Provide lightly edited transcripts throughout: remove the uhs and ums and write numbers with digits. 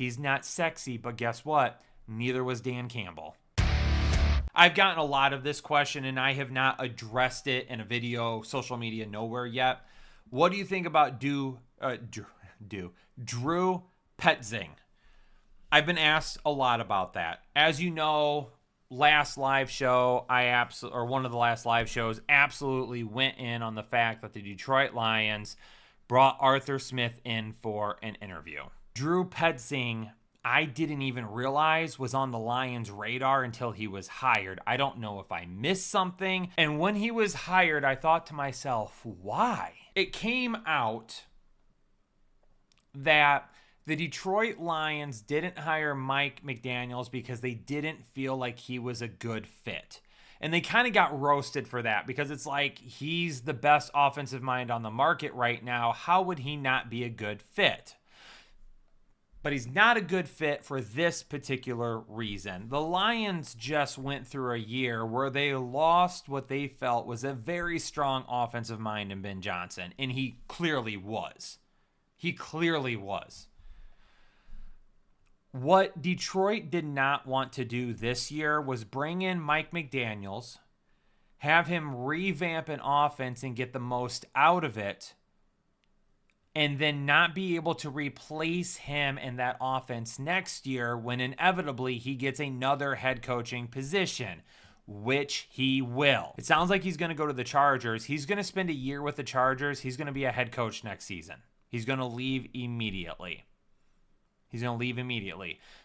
He's not sexy, but guess what? Neither was Dan Campbell. I've gotten a lot of this question, and I have not addressed it in a video, social media, nowhere yet. What do you think about Drew Petzing? I've been asked a lot about that. As you know, last live show, one of the last live shows, absolutely went in on the fact that the Detroit Lions brought Arthur Smith in for an interview. Drew Petzing, I didn't even realize was on the Lions' radar until he was hired. I don't know if I missed something. And when he was hired, I thought to myself, why? It came out that the Detroit Lions didn't hire Mike McDaniels because they didn't feel like he was a good fit. And they kind of got roasted for that because it's like, he's the best offensive mind on the market right now. How would he not be a good fit? But he's not a good fit for this particular reason. The Lions just went through a year where they lost what they felt was a very strong offensive mind in Ben Johnson. And he clearly was. He clearly was. What Detroit did not want to do this year was bring in Mike McDaniels, have him revamp an offense and get the most out of it, and then not be able to replace him in that offense next year when inevitably he gets another head coaching position, which he will. It sounds like he's going to go to the Chargers. He's going to spend a year with the Chargers. He's going to be a head coach next season. He's going to leave immediately.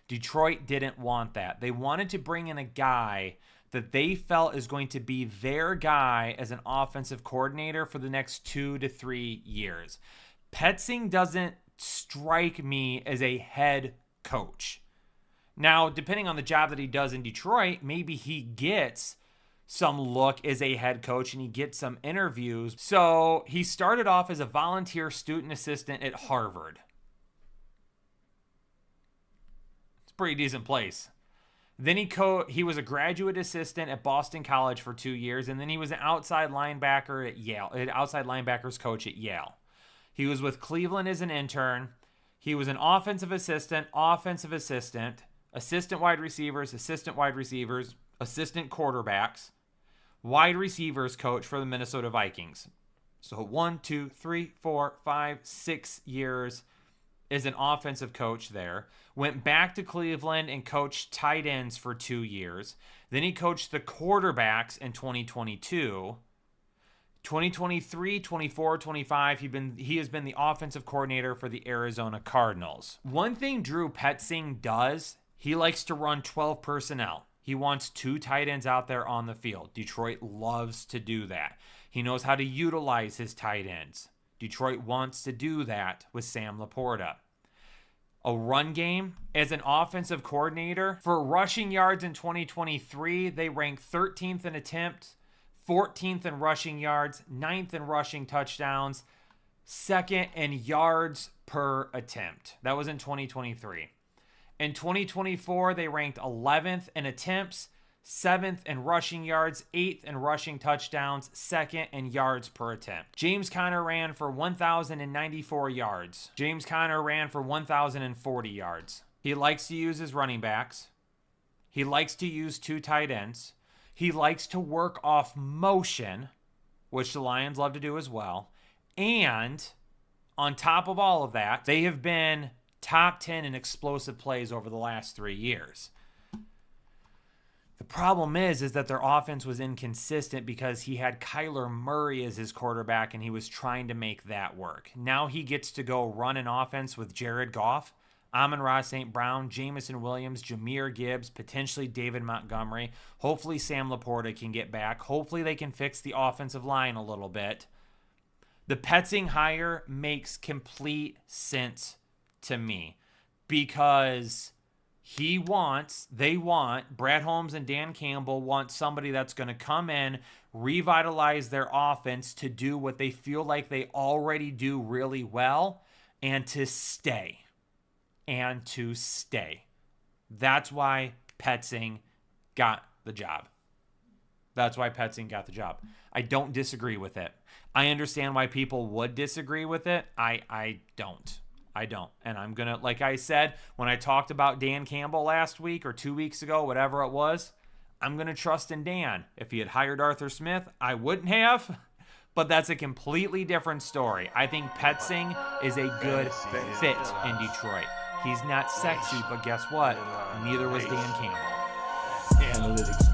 Detroit didn't want that. They wanted to bring in a guy that they felt is going to be their guy as an offensive coordinator for the next 2 to 3 years. Petzing doesn't strike me as a head coach. Now, depending on the job that he does in Detroit, maybe he gets some look as a head coach and he gets some interviews. So he started off as a volunteer student assistant at Harvard. It's a pretty decent place. Then he was a graduate assistant at Boston College for 2 years, and then he was an outside linebacker at Yale, an outside linebackers coach at Yale. He was with Cleveland as an intern. He was an offensive assistant, assistant wide receivers, assistant quarterbacks, wide receivers coach for the Minnesota Vikings. So 1, 2, 3, 4, 5, 6 years as an offensive coach there. Went back to Cleveland and coached tight ends for 2 years. Then he coached the quarterbacks in 2022. 2023, 24, 25, he has been the offensive coordinator for the Arizona Cardinals. One thing Drew Petzing does, he likes to run 12 personnel. He wants 2 tight ends out there on the field. Detroit loves to do that. He knows how to utilize his tight ends. Detroit wants to do that with Sam Laporta. A run game as an offensive coordinator. For rushing yards in 2023, they ranked 13th in attempts, 14th in rushing yards, 9th in rushing touchdowns, 2nd in yards per attempt. That was in 2023. In 2024, they ranked 11th in attempts, 7th in rushing yards, 8th in rushing touchdowns, 2nd in yards per attempt. James Conner ran for 1,094 yards. James Conner ran for 1,040 yards. He likes to use his running backs. He likes to use 2 tight ends. He likes to work off motion, which the Lions love to do as well. And on top of all of that, they have been top 10 in explosive plays over the last 3 years. The problem is that their offense was inconsistent because he had Kyler Murray as his quarterback and he was trying to make that work. Now he gets to go run an offense with Jared Goff, Amon-Ra St. Brown, Jamison Williams, Jahmyr Gibbs, potentially David Montgomery. Hopefully Sam Laporta can get back. Hopefully they can fix the offensive line a little bit. The Petzing hire makes complete sense to me because Brad Holmes and Dan Campbell want somebody that's going to come in, revitalize their offense to do what they feel like they already do really well and to stay. That's why Petzing got the job. I don't disagree with it. I understand why people would disagree with it. I don't. I don't. And I'm going to, like I said, when I talked about Dan Campbell last week or 2 weeks ago, whatever it was, I'm going to trust in Dan. If he had hired Arthur Smith, I wouldn't have. But that's a completely different story. I think Petzing is a good fit in Detroit. He's not sexy, but guess what? Neither was Dan Campbell. Analytics.